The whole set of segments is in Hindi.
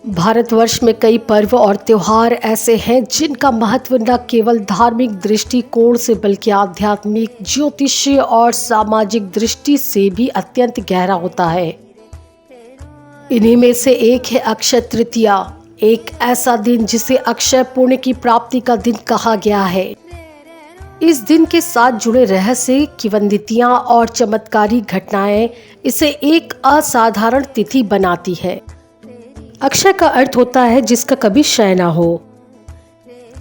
भारतवर्ष में कई पर्व और त्योहार ऐसे हैं जिनका महत्व न केवल धार्मिक दृष्टिकोण से बल्कि आध्यात्मिक, ज्योतिषीय और सामाजिक दृष्टि से भी अत्यंत गहरा होता है। इन्हीं में से एक है अक्षय तृतीया, एक ऐसा दिन जिसे अक्षय पुण्य की प्राप्ति का दिन कहा गया है। इस दिन के साथ जुड़े रहस्य, किंवदंतियां और चमत्कारी घटनाएं इसे एक असाधारण तिथि बनाती है। अक्षय का अर्थ होता है जिसका कभी क्षय ना हो।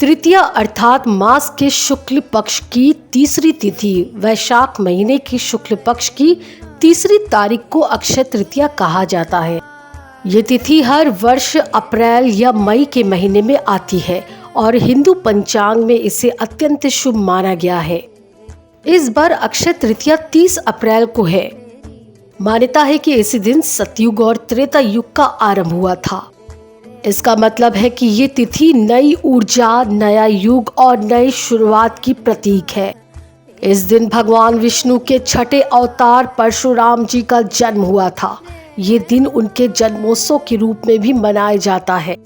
तृतीया अर्थात मास के शुक्ल पक्ष की तीसरी तिथि, वैशाख महीने की शुक्ल पक्ष की तीसरी तारीख को अक्षय तृतीया कहा जाता है। ये तिथि हर वर्ष अप्रैल या मई के महीने में आती है और हिंदू पंचांग में इसे अत्यंत शुभ माना गया है। इस बार अक्षय तृतीया 30 अप्रैल को है। मान्यता है कि इसी दिन सतयुग और त्रेता युग का आरंभ हुआ था। इसका मतलब है कि ये तिथि नई ऊर्जा, नया युग और नई शुरुआत की प्रतीक है। इस दिन भगवान विष्णु के छठे अवतार परशुराम जी का जन्म हुआ था। ये दिन उनके जन्मोत्सव के रूप में भी मनाया जाता है।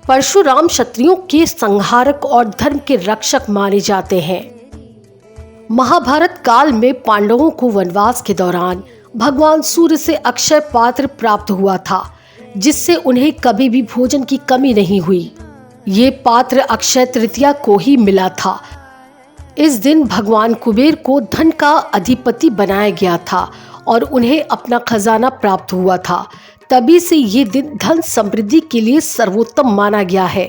परशुराम क्षत्रियों के संहारक और धर्म के रक्षक माने जाते हैं। महाभारत काल में पांडवों को वनवास के दौरान भगवान सूर्य से अक्षय पात्र प्राप्त हुआ था, जिससे उन्हें कभी भी भोजन की कमी नहीं हुई। ये पात्र अक्षय तृतीया को ही मिला था। इस दिन भगवान कुबेर को धन का अधिपति बनाया गया था और उन्हें अपना खजाना प्राप्त हुआ था। तभी से ये दिन धन समृद्धि के लिए सर्वोत्तम माना गया है।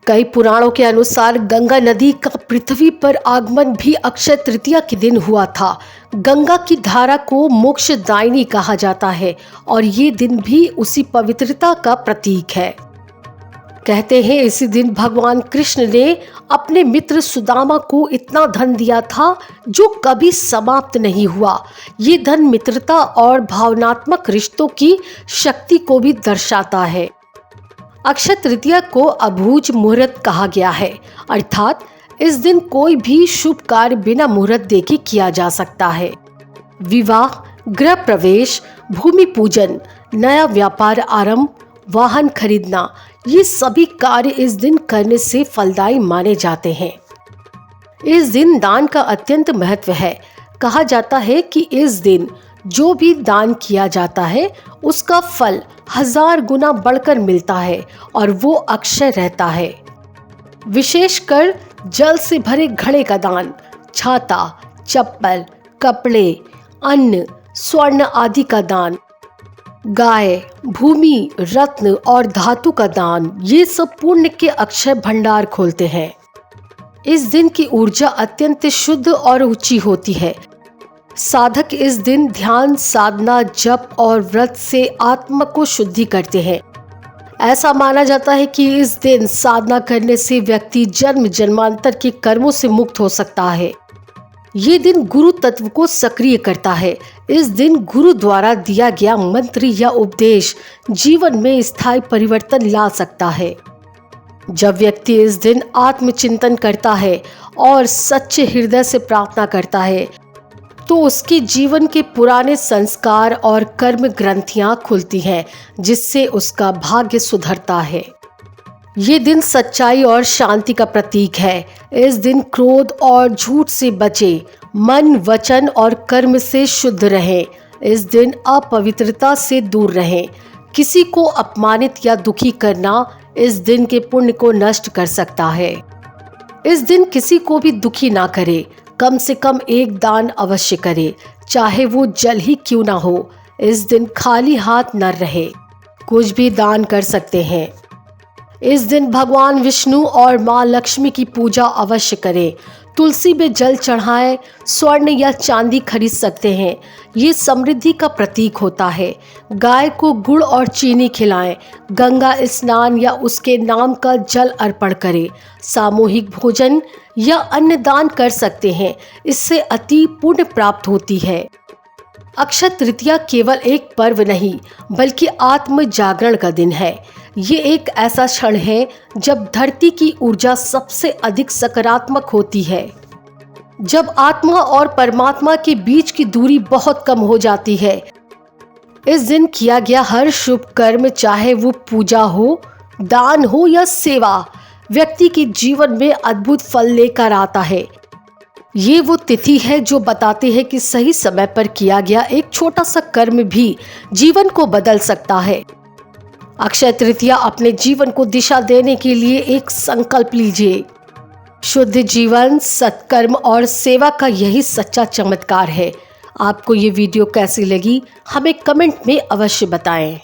कई पुराणों के अनुसार गंगा नदी का पृथ्वी पर आगमन भी अक्षय तृतीया के दिन हुआ था। गंगा की धारा को मोक्षदायिनी कहा जाता है और ये दिन भी उसी पवित्रता का प्रतीक है। कहते हैं इसी दिन भगवान कृष्ण ने अपने मित्र सुदामा को इतना धन दिया था जो कभी समाप्त नहीं हुआ। ये धन मित्रता और भावनात्मक रिश्तों की शक्ति को भी दर्शाता है। अक्षय तृतीया को अभूज मुहूर्त कहा गया है, अर्थात इस दिन कोई भी शुभ कार्य बिना मुहूर्त देखे किया जा सकता है। विवाह, गृह प्रवेश, भूमि पूजन, नया व्यापार आरंभ, वाहन खरीदना, ये सभी कार्य इस दिन करने से फलदायी माने जाते हैं। इस दिन दान का अत्यंत महत्व है। कहा जाता है कि इस दिन जो भी दान किया जाता है उसका फल 1000 गुना बढ़कर मिलता है और वो अक्षय रहता है। विशेषकर जल से भरे घड़े का दान, छाता, चप्पल, कपड़े, अन्न, स्वर्ण आदि का दान, गाय, भूमि, रत्न और धातु का दान, ये सब पुण्य के अक्षय भंडार खोलते हैं। इस दिन की ऊर्जा अत्यंत शुद्ध और ऊंची होती है। साधक इस दिन ध्यान, साधना, जप और व्रत से आत्मा को शुद्धि करते हैं। ऐसा माना जाता है कि इस दिन साधना करने से व्यक्ति जन्म जन्मांतर के कर्मों से मुक्त हो सकता है। ये दिन गुरु तत्व को सक्रिय करता है। इस दिन गुरु द्वारा दिया गया मंत्र या उपदेश जीवन में स्थायी परिवर्तन ला सकता है। जब व्यक्ति इस दिन आत्मचिंतन करता है और सच्चे हृदय से प्रार्थना करता है तो उसके जीवन के पुराने संस्कार और कर्म ग्रंथियां खुलती हैं, जिससे उसका भाग्य सुधरता है। ये दिन सच्चाई और शांति का प्रतीक है। इस दिन क्रोध और झूठ से बचे, मन, वचन और कर्म से शुद्ध रहें। इस दिन अपवित्रता से दूर रहें। किसी को अपमानित या दुखी करना इस दिन के पुण्य को नष्ट कर सकता है। इस दिन किसी को भी दुखी ना करे। कम से कम एक दान अवश्य करे, चाहे वो जल ही क्यों ना हो। इस दिन खाली हाथ न रहे, कुछ भी दान कर सकते हैं। इस दिन भगवान विष्णु और माँ लक्ष्मी की पूजा अवश्य करें। तुलसी में जल चढ़ाएं, स्वर्ण या चांदी खरीद सकते हैं। ये समृद्धि का प्रतीक होता है। गाय को गुड़ और चीनी खिलाएं। गंगा स्नान या उसके नाम का जल अर्पण करें। सामूहिक भोजन या अन्नदान कर सकते हैं। इससे अति पुण्य प्राप्त होती है। अक्षय तृतीया केवल एक पर्व नहीं बल्कि आत्म जागरण का दिन है। ये एक ऐसा क्षण है जब धरती की ऊर्जा सबसे अधिक सकारात्मक होती है, जब आत्मा और परमात्मा के बीच की दूरी बहुत कम हो जाती है। इस दिन किया गया हर शुभ कर्म, चाहे वो पूजा हो, दान हो या सेवा, व्यक्ति के जीवन में अद्भुत फल लेकर आता है। ये वो तिथि है जो बताती है कि सही समय पर किया गया एक छोटा सा कर्म भी जीवन को बदल सकता है। अक्षय तृतीया अपने जीवन को दिशा देने के लिए एक संकल्प लीजिए। शुद्ध जीवन, सत्कर्म और सेवा का यही सच्चा चमत्कार है। आपको ये वीडियो कैसी लगी, हमें कमेंट में अवश्य बताएं।